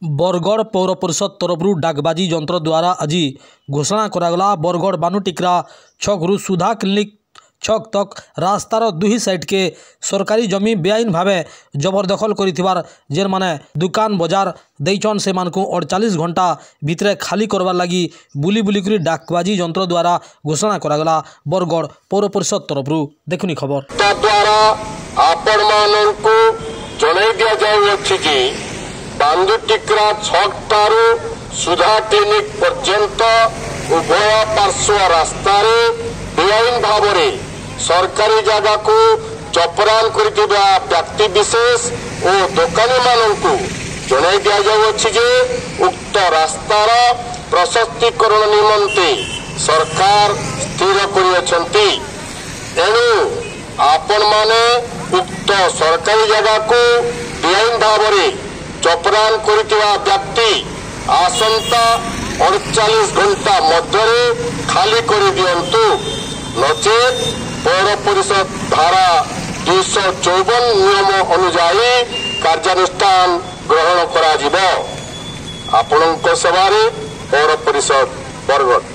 बरगढ़ पौर परिषद तरफ डाकबाजी यंत्र द्वारा आज घोषणा करागला। बरगढ़ बानुटिक्रा छक रु सुधा क्लिनिक छक तक रास्तार दुही साइड के सरकारी जमी बेआईन भावे जबरदखल कर जेन माने दुकान बजार देचन से 48 घंटा भितरे खाली करवार लगी बुली बुली करी डाकबाजी यंत्र द्वारा घोषणा करागला। बरगढ़ पौर परिषद तरफ देखुनी खबर द्वारा आपण माननकु जणाई दिया जाउछि कि बांदुटिक्रा छक तारु सुधा क्लिनिक पर्यंत उभय पार्श्व रास्तार बेआईन भावरे सरकारी जगह को चपरान करथिबा व्यक्ति विशेष और दुकानी माननकु जणाई दिया जाउछि जे उक्त रास्तार प्रशस्तीकरण निमंते सरकार स्थिर करियछंती। एणु आपण माने उक्त सरकारी जगह को बेआईन भावरे चपरान करथिबा व्यक्ति आसंता 48 घंटा मध्य खाली कर दियंतु, नचेत पौर परिषद धारा 254 नियम अनुजाई कार्यानुष्ठान ग्रहण करा जिवो। आपणक सेवारे पौर परिषद बरगढ़।